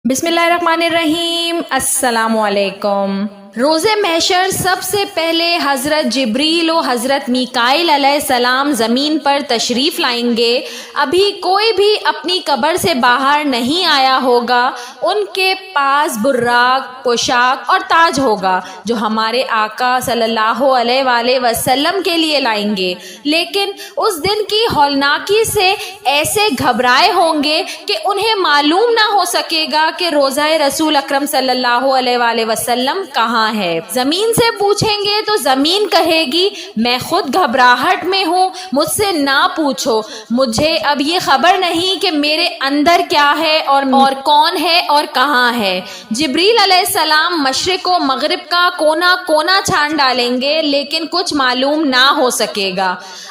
बिस्मिल्लाहिर्रहमानिर्रहीम। अस्सलामु अलैकुम। रोज़े महशर सबसे पहले हज़रत जिब्रील और हज़रत मीकाईल अलैहिस्सलाम ज़मीन पर तशरीफ़ लाएंगे। अभी कोई भी अपनी कब्र से बाहर नहीं आया होगा। उनके पास बुर्राक, पोशाक और ताज होगा जो हमारे आका सल्लल्लाहु अलैहि वसल्लम के लिए लाएंगे। लेकिन उस दिन की हौलनाकी से ऐसे घबराए होंगे कि उन्हें मालूम ना हो सकेगा कि रोज़ा रसूल अकरम सल्लल्लाहु अलैहि वसल्लम कहाँ है। जमीन से पूछेंगे तो जमीन कहेगी मैं खुद घबराहट में हूँ, मुझसे ना पूछो, मुझे अब ये खबर नहीं कि मेरे अंदर क्या है और कौन है और कहाँ है। जिब्रील अलैहिस्सलाम मशरिक व मगरिब का कोना कोना छान डालेंगे लेकिन कुछ मालूम ना हो सकेगा।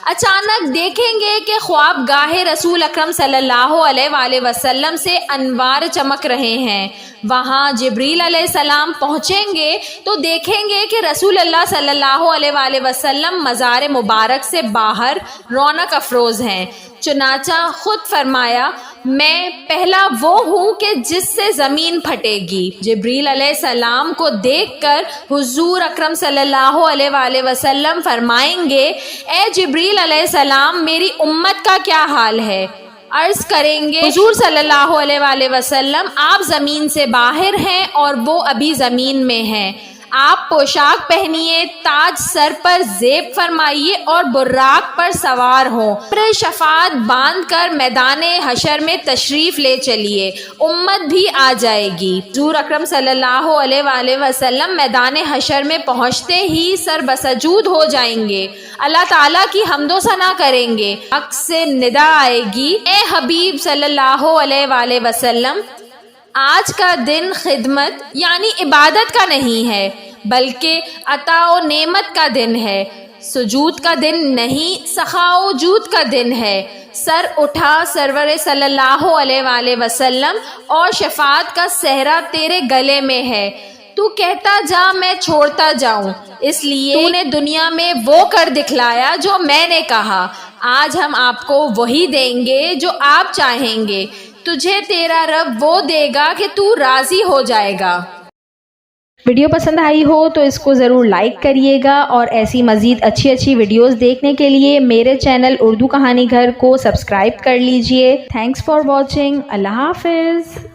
अचानक देखेंगे कि ख्वाब गाहे रसूल अकरम सल्लल्लाहु अलैहि वसल्लम से अनवार चमक रहे हैं। वहाँ जिब्रील अलैहिस्सलाम पहुँचेंगे तो देखेंगे कि रसूल अल्लाह सल्लल्लाहु अलैहि वसल्लम मज़ार मुबारक से बाहर रौनक अफरोज़ हैं। चुनाचा खुद फरमाया मैं पहला वो हूँ कि जिससे ज़मीन फटेगी। जिब्रील अलैहिस्सलाम को देखकर हुज़ूर अकरम सल्लल्लाहु अलैहि वसल्लम फरमाएंगे ए जिब्रील अलैहिस्सलाम मेरी उम्मत का क्या हाल है। अर्ज़ करेंगे हुज़ूर सल्लल्लाहु अलैहि वसल्लम आप ज़मीन से बाहर हैं और वो अभी ज़मीन में हैं। आप पोशाक पहनिए, ताज सर पर ज़ेब फरमाइए और बुर्राक पर सवार हों। पर शफात बांध कर मैदान हशर में तशरीफ़ ले चलिए, उम्मत भी आ जाएगी। हुज़ूर अकरम सल्लल्लाहु अलैहि वसल्लम मैदान हशर में पहुँचते ही सर बसजूद हो जाएंगे, अल्लाह ताला की हम्दो सना करेंगे। हक से निदा आएगी ए हबीब सल्लल्लाहु अलैहि वसल्लम आज का दिन खिदमत यानी इबादत का नहीं है बल्कि अता और नेमत का दिन है। सुजूद का दिन नहीं, सखाओ जूद का दिन है। सर उठा सरवर सल्लल्लाहु अलैहि वसल्लम और शफात का सहरा तेरे गले में है। तू कहता जा मैं छोड़ता जाऊं, इसलिए तूने दुनिया में वो कर दिखलाया जो मैंने कहा। आज हम आपको वही देंगे जो आप चाहेंगे। तुझे तेरा रब वो देगा कि तू राज़ी हो जाएगा। वीडियो पसंद आई हो तो इसको ज़रूर लाइक करिएगा और ऐसी मज़ीद अच्छी वीडियोस देखने के लिए मेरे चैनल उर्दू कहानी घर को सब्सक्राइब कर लीजिए। Thanks for watching. अल्लाह हाफिज़।